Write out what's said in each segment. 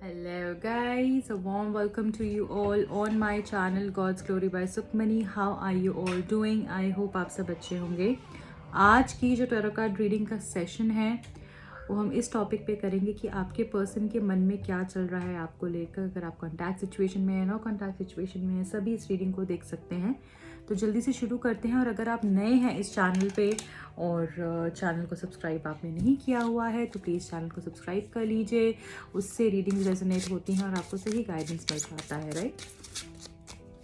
Hello guys, a warm welcome to you all on my channel God's Glory by Sukhmani. How are you all doing? I hope आप सब अच्छे होंगे। आज की जो tarot card reading का session है वो हम इस टॉपिक पे करेंगे कि आपके पर्सन के मन में क्या चल रहा है आपको लेकर। अगर आप कॉन्टैक्ट सिचुएशन में है, नो कॉन्टैक्ट सिचुएशन में है, सभी इस रीडिंग को देख सकते हैं। तो जल्दी से शुरू करते हैं। और अगर आप नए हैं इस चैनल पे और चैनल को सब्सक्राइब आपने नहीं किया हुआ है तो प्लीज़ चैनल को सब्सक्राइब कर लीजिए। उससे रीडिंग्स रेजोनेट होती हैं और आपको सही गाइडेंस मिल पाता है, राइट।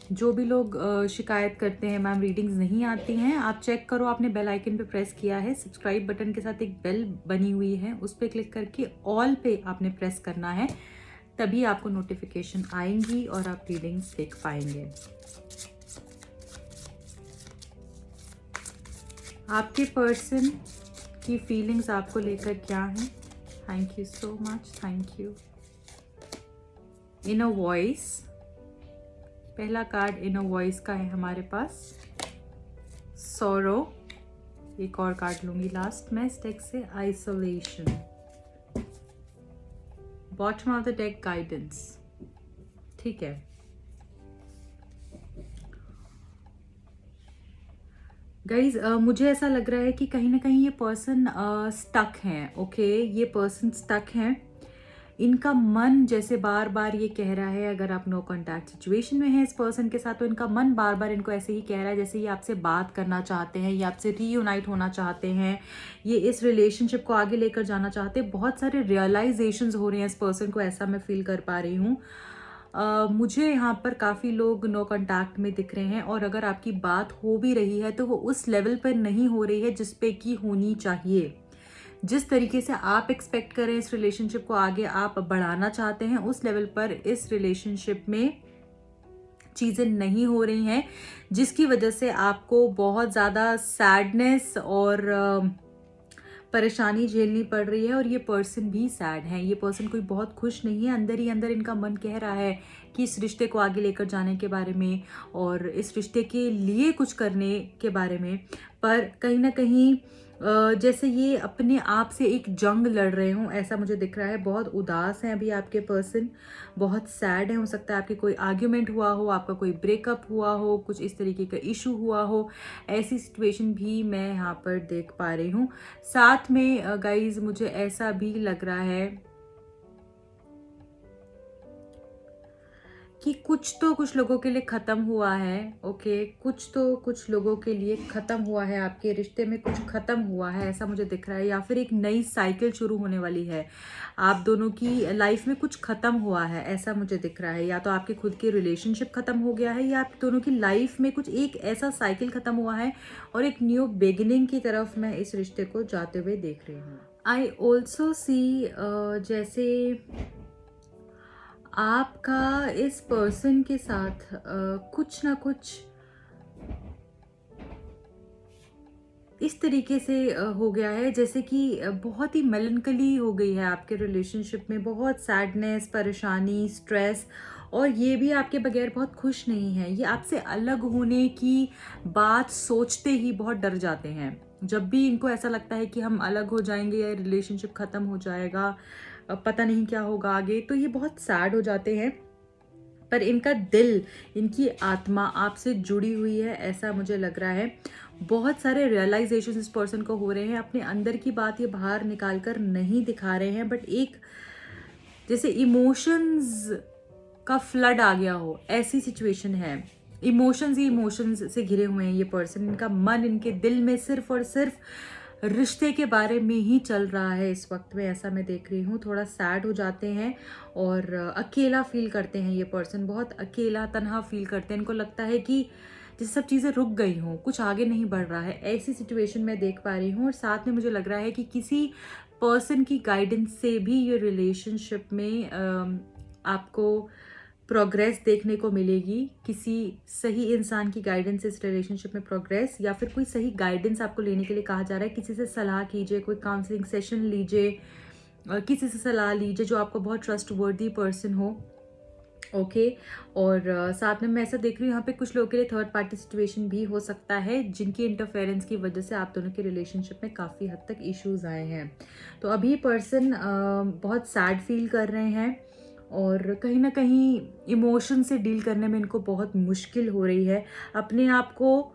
जो भी लोग शिकायत करते हैं मैम रीडिंग्स नहीं आती हैं, आप चेक करो आपने बेल आइकन पे प्रेस किया है। सब्सक्राइब बटन के साथ एक बेल बनी हुई है, उस पर क्लिक करके ऑल पे आपने प्रेस करना है, तभी आपको नोटिफिकेशन आएंगी और आप रीडिंग्स देख पाएंगे। आपके पर्सन की फीलिंग्स आपको लेकर क्या है? Thank you so much, thank you. Inner voice, पहला कार्ड इनर वॉइस का है हमारे पास। सॉरो, एक और कार्ड लूंगी लास्ट में इस डेक से। Isolation, bottom of the deck guidance. ठीक है, गाइज मुझे ऐसा लग रहा है कि कहीं ना कहीं ये पर्सन स्टक हैं। ओके, ये पर्सन स्टक हैं। इनका मन जैसे बार बार ये कह रहा है, अगर आप नो कॉन्टैक्ट सिचुएशन में है इस पर्सन के साथ, तो इनका मन बार बार इनको ऐसे ही कह रहा है जैसे ये आपसे बात करना चाहते हैं, ये आपसे रीयूनाइट होना चाहते हैं, ये इस रिलेशनशिप को आगे लेकर जाना चाहते हैं। बहुत सारे रियलाइजेशंस हो रहे हैं इस पर्सन को, ऐसा मैं फील कर पा रही हूँ। मुझे यहाँ पर काफ़ी लोग नो कॉन्टैक्ट में दिख रहे हैं, और अगर आपकी बात हो भी रही है तो वो उस लेवल पर नहीं हो रही है जिस पे की होनी चाहिए। जिस तरीके से आप एक्सपेक्ट करें इस रिलेशनशिप को आगे आप बढ़ाना चाहते हैं, उस लेवल पर इस रिलेशनशिप में चीज़ें नहीं हो रही हैं, जिसकी वजह से आपको बहुत ज़्यादा सैडनेस और परेशानी झेलनी पड़ रही है। और ये पर्सन भी सैड है, ये पर्सन कोई बहुत खुश नहीं है। अंदर ही अंदर इनका मन कह रहा है कि इस रिश्ते को आगे लेकर जाने के बारे में और इस रिश्ते के लिए कुछ करने के बारे में, पर कहीं ना कहीं जैसे ये अपने आप से एक जंग लड़ रहे हों, ऐसा मुझे दिख रहा है। बहुत उदास हैं अभी आपके पर्सन, बहुत सैड है। हो सकता है आपके कोई आर्ग्यूमेंट हुआ हो, आपका कोई ब्रेकअप हुआ हो, कुछ इस तरीके का इशू हुआ हो, ऐसी सिचुएशन भी मैं यहाँ पर देख पा रही हूँ। साथ में गाइज मुझे ऐसा भी लग रहा है कि कुछ लोगों के लिए ख़त्म हुआ है। ओके, कुछ लोगों के लिए ख़त्म हुआ है, आपके रिश्ते में कुछ ख़त्म हुआ है, ऐसा मुझे दिख रहा है। या फिर एक नई साइकिल शुरू होने वाली है, आप दोनों की लाइफ में कुछ ख़त्म हुआ है, ऐसा मुझे दिख रहा है। या तो आपके खुद के रिलेशनशिप ख़त्म हो गया है, या आप दोनों की लाइफ में कुछ एक ऐसा साइकिल ख़त्म हुआ है और एक न्यू बिगिनिंग की तरफ मैं इस रिश्ते को जाते हुए देख रही हूँ। आई ऑल्सो सी जैसे आपका इस पर्सन के साथ कुछ ना कुछ इस तरीके से हो गया है जैसे कि बहुत ही मेलनकली हो गई है आपके रिलेशनशिप में। बहुत सैडनेस, परेशानी, स्ट्रेस, और ये भी आपके बगैर बहुत खुश नहीं है। ये आपसे अलग होने की बात सोचते ही बहुत डर जाते हैं। जब भी इनको ऐसा लगता है कि हम अलग हो जाएंगे या रिलेशनशिप ख़त्म हो जाएगा, पता नहीं क्या होगा आगे, तो ये बहुत सैड हो जाते हैं। पर इनका दिल, इनकी आत्मा आपसे जुड़ी हुई है, ऐसा मुझे लग रहा है। बहुत सारे रियलाइजेशन इस पर्सन को हो रहे हैं। अपने अंदर की बात ये बाहर निकाल कर नहीं दिखा रहे हैं, बट एक जैसे इमोशंस का फ्लड आ गया हो, ऐसी सिचुएशन है। इमोशंस ही इमोशंस से घिरे हुए हैं ये पर्सन। इनका मन, इनके दिल में सिर्फ और सिर्फ रिश्ते के बारे में ही चल रहा है इस वक्त में, ऐसा मैं देख रही हूँ। थोड़ा सैड हो जाते हैं और अकेला फील करते हैं ये पर्सन, बहुत अकेला तन्हा फील करते हैं। इनको लगता है कि जैसे सब चीज़ें रुक गई हों, कुछ आगे नहीं बढ़ रहा है, ऐसी सिचुएशन मैं देख पा रही हूँ। और साथ में मुझे लग रहा है कि किसी पर्सन की गाइडेंस से भी ये रिलेशनशिप में आपको प्रोग्रेस देखने को मिलेगी। किसी सही इंसान की गाइडेंस इस रिलेशनशिप में प्रोग्रेस, या फिर कोई सही गाइडेंस आपको लेने के लिए कहा जा रहा है। किसी से सलाह कीजिए, कोई काउंसलिंग सेशन लीजिए, किसी से सलाह लीजिए जो आपको बहुत ट्रस्ट वर्दी पर्सन हो। ओके, और साथ में मैं ऐसा देख रही हूँ यहाँ पे कुछ लोगों के लिए थर्ड पार्टी सिचुएशन भी हो सकता है, जिनकी इंटरफेरेंस की वजह से आप दोनों के रिलेशनशिप में काफ़ी हद तक इश्यूज आए हैं। तो अभी पर्सन बहुत सैड फील कर रहे हैं और कहीं न कहीं इमोशन से डील करने में इनको बहुत मुश्किल हो रही है। अपने आप को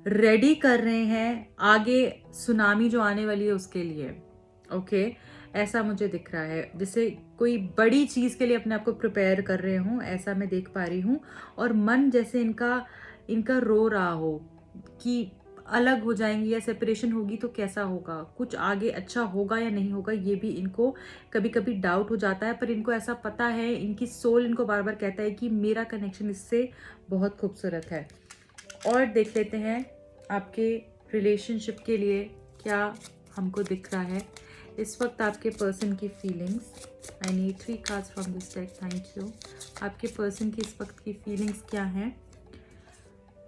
रेडी कर रहे हैं आगे सुनामी जो आने वाली है उसके लिए। ओके, ऐसा मुझे दिख रहा है। जैसे कोई बड़ी चीज़ के लिए अपने आप को प्रिपेयर कर रहे हों, ऐसा मैं देख पा रही हूँ। और मन जैसे इनका इनका रो रहा हो कि अलग हो जाएँगी या सेपरेशन होगी तो कैसा होगा? कुछ आगे अच्छा होगा या नहीं होगा, ये भी इनको कभी-कभी डाउट हो जाता है। पर इनको ऐसा पता है, इनकी सोल इनको बार-बार कहता है कि मेरा कनेक्शन इससे बहुत खूबसूरत है। और देख लेते हैं आपके रिलेशनशिप के लिए क्या हमको दिख रहा है इस वक्त आपके पर्सन की feelings. I need 3 cards from this deck, thank you. आपके पर्सन की इस वक्त की फीलिंग्स क्या हैं?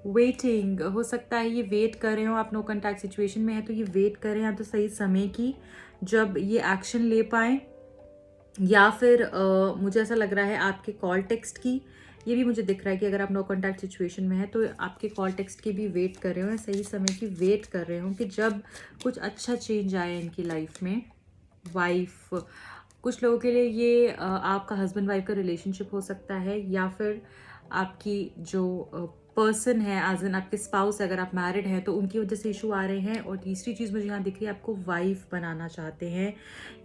वेटिंग, हो सकता है ये वेट कर रहे हो, आप नो कॉन्टैक्ट सिचुएशन में है तो ये वेट कर रहे हैं या तो सही समय की जब ये एक्शन ले पाएँ, या फिर मुझे ऐसा लग रहा है आपके कॉल टेक्स्ट की। ये भी मुझे दिख रहा है कि अगर आप नो कॉन्टैक्ट सिचुएशन में है तो आपके कॉल टेक्स्ट की भी वेट कर रहे हो, या सही समय की वेट कर रहे हो कि जब कुछ अच्छा चेंज आए इनकी लाइफ में। वाइफ, कुछ लोगों के लिए ये आपका हस्बैंड वाइफ का रिलेशनशिप हो सकता है, या फिर आपकी जो पर्सन है एज एन आपके स्पाउस, अगर आप मैरिड हैं तो उनकी वजह से इशू आ रहे हैं। और तीसरी चीज़ मुझे यहाँ दिख रही है, आपको वाइफ बनाना चाहते हैं,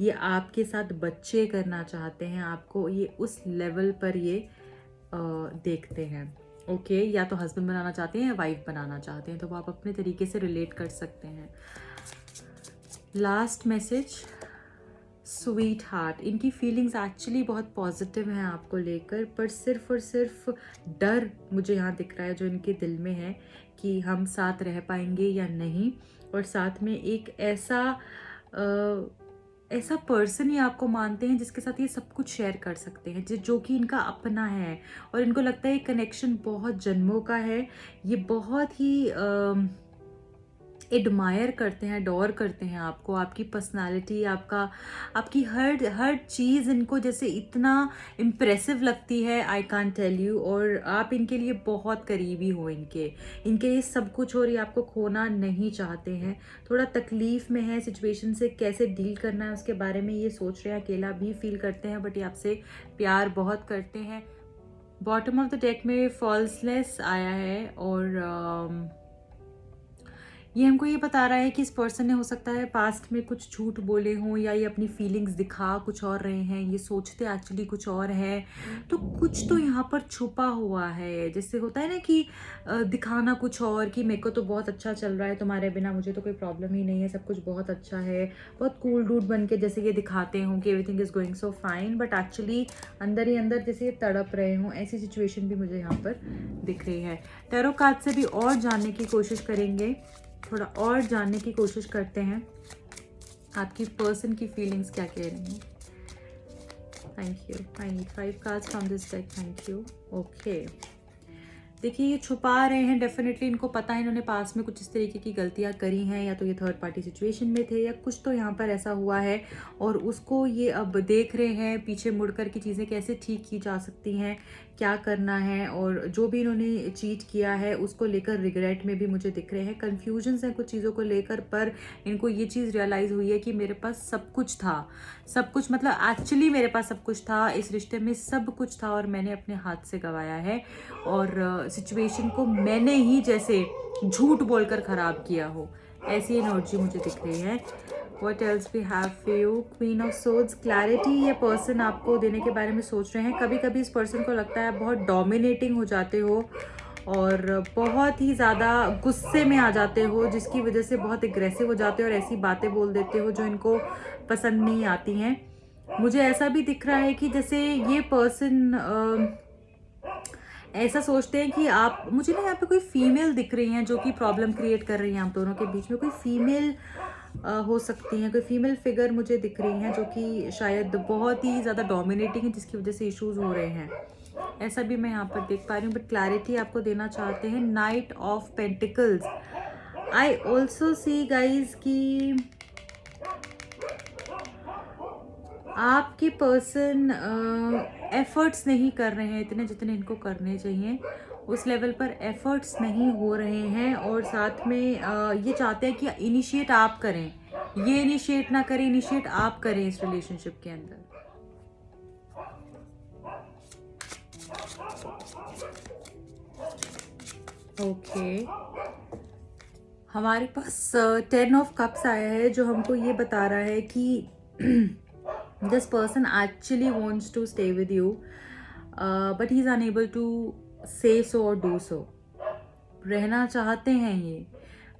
ये आपके साथ बच्चे करना चाहते हैं, आपको ये उस लेवल पर ये देखते हैं। ओके, या तो हस्बैंड बनाना चाहते हैं या वाइफ बनाना चाहते हैं, तो वो आप अपने तरीके से रिलेट कर सकते हैं। लास्ट मैसेज, स्वीट हार्ट, इनकी फीलिंग्स एक्चुअली बहुत पॉजिटिव हैं आपको लेकर, पर सिर्फ और सिर्फ डर मुझे यहाँ दिख रहा है जो इनके दिल में है कि हम साथ रह पाएंगे या नहीं। और साथ में एक ऐसा पर्सन ही आपको मानते हैं जिसके साथ ये सब कुछ शेयर कर सकते हैं, जो कि इनका अपना है। और इनको लगता है ये कनेक्शन बहुत जन्मों का है, ये बहुत ही एडमायर करते हैं, अडोर करते हैं आपको, आपकी पर्सनालिटी, आपकी हर चीज़ इनको जैसे इतना इम्प्रेसिव लगती है, आई कांट टेल यू। और आप इनके लिए बहुत करीबी हो, इनके लिए सब कुछ, और ये आपको खोना नहीं चाहते हैं। थोड़ा तकलीफ़ में है, सिचुएशन से कैसे डील करना है उसके बारे में ये सोच रहे हैं, अकेला भी फील करते हैं, बट ये आपसे प्यार बहुत करते हैं। बॉटम ऑफ द डेक में फॉल्सनेस आया है, और ये हमको ये बता रहा है कि इस पर्सन ने हो सकता है पास्ट में कुछ झूठ बोले हों, या ये अपनी फीलिंग्स दिखा कुछ और रहे हैं, ये सोचते एक्चुअली कुछ और है। तो कुछ तो यहाँ पर छुपा हुआ है, जैसे होता है ना कि दिखाना कुछ और, कि मेरे को तो बहुत अच्छा चल रहा है तुम्हारे बिना, मुझे तो कोई प्रॉब्लम ही नहीं है, सब कुछ बहुत अच्छा है, बहुत कूल डूड बन के जैसे ये दिखाते हों कि everything is going so fine, but actually अंदर ही अंदर जैसे ये तड़प रहे हों, ऐसी सिचुएशन भी मुझे यहाँ पर दिख रही है। टैरो कार्ड से भी और जानने की कोशिश करेंगे, थोड़ा और जानने की कोशिश करते हैं आपकी पर्सन की फीलिंग्स क्या कह रही हैं। Thank you. I need 5 cards from this deck, thank you. Okay, देखिए ये छुपा रहे हैं, डेफिनेटली इनको पता है इन्होंने पास में कुछ इस तरीके की गलतियां करी हैं, या तो ये थर्ड पार्टी सिचुएशन में थे, या कुछ तो यहाँ पर ऐसा हुआ है और उसको ये अब देख रहे हैं पीछे मुड़कर की चीज़ें कैसे ठीक की जा सकती हैं, क्या करना है। और जो भी इन्होंने चीट किया है उसको लेकर रिग्रेट में भी मुझे दिख रहे हैं, कन्फ्यूजन्स हैं कुछ चीज़ों को लेकर, पर इनको ये चीज़ रियलाइज़ हुई है कि मेरे पास सब कुछ था, सब कुछ मतलब एक्चुअली मेरे पास सब कुछ था, इस रिश्ते में सब कुछ था और मैंने अपने हाथ से गंवाया है, और सिचुएशन को मैंने ही जैसे झूठ बोलकर ख़राब किया हो, ऐसी एनर्जी मुझे दिख रही है। What else we have for you? Queen of Swords, clarity ये पर्सन आपको देने के बारे में सोच रहे हैं। कभी कभी इस पर्सन को लगता है आप बहुत डोमिनेटिंग हो जाते हो और बहुत ही ज़्यादा गुस्से में आ जाते हो, जिसकी वजह से बहुत एग्रेसिव हो जाते हो और ऐसी बातें बोल देते हो जो इनको पसंद नहीं आती हैं। मुझे ऐसा भी दिख रहा है कि जैसे ये पर्सन ऐसा सोचते हैं कि आप, मुझे ना यहाँ पे कोई फीमेल दिख रही हैं जो कि प्रॉब्लम क्रिएट कर रही हैं आप दोनों के बीच में, कोई फीमेल हो सकती हैं, कोई फीमेल फिगर मुझे दिख रही हैं जो कि शायद बहुत ही ज़्यादा डोमिनेटिंग है, जिसकी वजह से इश्यूज हो रहे हैं, ऐसा भी मैं यहाँ पर देख पा रही हूँ। बट क्लैरिटी आपको देना चाहते हैं। Night of pentacles, I also see guys कि आपके पर्सन एफर्ट्स नहीं कर रहे हैं इतने जितने इनको करने चाहिए, उस लेवल पर एफर्ट्स नहीं हो रहे हैं, और साथ में ये चाहते हैं कि इनिशिएट आप करें, ये इनिशिएट ना करें, इनिशिएट आप करें इस रिलेशनशिप के अंदर। ओके, हमारे पास 10 ऑफ कप्स आया है जो हमको ये बता रहा है कि this person actually wants to stay with you, but he is unable to say so और डू सो। रहना चाहते हैं ये,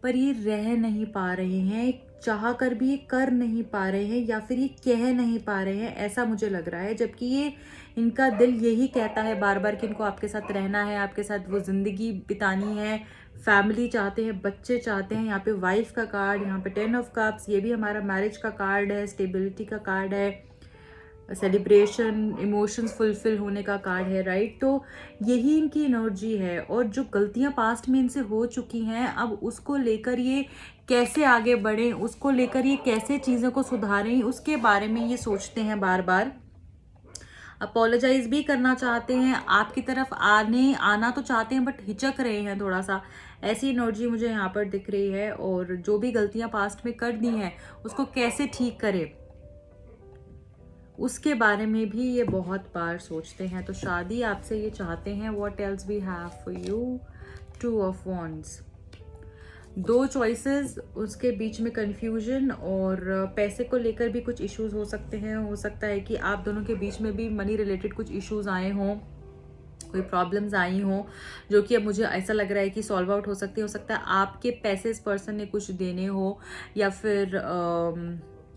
पर ये रह नहीं पा रहे हैं, चाह कर भी ये कर नहीं पा रहे हैं, या फिर ये कह नहीं पा रहे हैं, ऐसा मुझे लग रहा है। जबकि ये इनका दिल यही कहता है बार बार कि इनको आपके साथ रहना है, आपके साथ वो ज़िंदगी बितानी है, फैमिली चाहते हैं, बच्चे चाहते हैं। यहाँ पे वाइफ का कार्ड, यहाँ पे 10 ऑफ कप्स, ये भी हमारा मैरिज का कार्ड है, स्टेबिलिटी का कार्ड है, सेलिब्रेशन, इमोशंस फुलफिल होने का कार्ड है, राइट। तो यही इनकी एनर्जी है, और जो गलतियां पास्ट में इनसे हो चुकी हैं, अब उसको लेकर ये कैसे आगे बढ़ें, उसको लेकर ये कैसे चीज़ों को सुधारें, उसके बारे में ये सोचते हैं बार बार। अपोलोजाइज भी करना चाहते हैं, आपकी तरफ आना तो चाहते हैं, बट हिचक रहे हैं थोड़ा सा। ऐसी एनर्जी मुझे यहाँ पर दिख रही है। और जो भी गलतियां पास्ट में कर दी हैं, उसको कैसे ठीक करें, उसके बारे में भी ये बहुत बार सोचते हैं। तो शादी आपसे ये चाहते हैं। What else we have for you? 2 of wands, 2 choices, उसके बीच में कंफ्यूजन, और पैसे को लेकर भी कुछ इश्यूज हो सकते हैं। हो सकता है कि आप दोनों के बीच में भी मनी रिलेटेड कुछ इश्यूज आए हों, कोई प्रॉब्लम्स आई हों, जो कि अब मुझे ऐसा लग रहा है कि सॉल्व आउट हो सकती है। हो सकता है आपके पैसे इस पर्सन ने कुछ देने हो, या फिर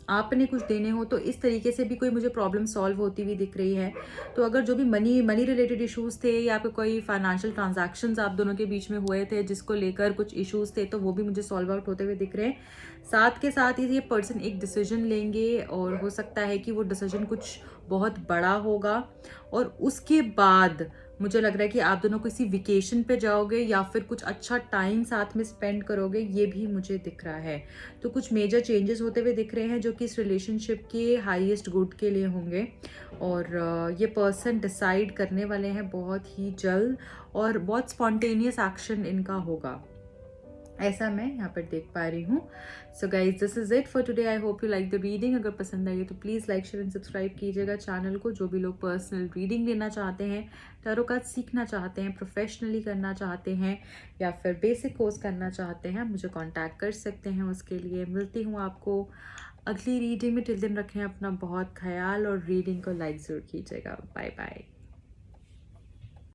आपने कुछ देने हो, तो इस तरीके से भी कोई मुझे प्रॉब्लम सॉल्व होती हुई दिख रही है। तो अगर जो भी मनी रिलेटेड इश्यूज थे, या फिर कोई फाइनेंशियल ट्रांजैक्शंस आप दोनों के बीच में हुए थे जिसको लेकर कुछ इश्यूज थे, तो वो भी मुझे सॉल्व आउट होते हुए दिख रहे हैं। साथ के साथ ही ये पर्सन एक डिसीजन लेंगे, और हो सकता है कि वो डिसीजन कुछ बहुत बड़ा होगा, और उसके बाद मुझे लग रहा है कि आप दोनों किसी वेकेशन पे जाओगे, या फिर कुछ अच्छा टाइम साथ में स्पेंड करोगे, ये भी मुझे दिख रहा है। तो कुछ मेजर चेंजेस होते हुए दिख रहे हैं, जो कि इस रिलेशनशिप के हाईएस्ट गुड के लिए होंगे। और ये पर्सन डिसाइड करने वाले हैं बहुत ही जल्द, और बहुत स्पॉन्टेनियस एक्शन इनका होगा, ऐसा मैं यहाँ पर देख पा रही हूँ। So guys, this is it for today. I hope you like the reading. अगर पसंद आई तो please like, share and subscribe कीजिएगा चैनल को। जो भी लोग पर्सनल रीडिंग लेना चाहते हैं, टैरो कार्ड सीखना चाहते हैं, प्रोफेशनली करना चाहते हैं, या फिर बेसिक कोर्स करना चाहते हैं, मुझे कॉन्टैक्ट कर सकते हैं। उसके लिए मिलती हूँ आपको अगली रीडिंग में। टिल दिन रखें अपना बहुत ख्याल, और रीडिंग को लाइक ज़रूर कीजिएगा। Bye bye.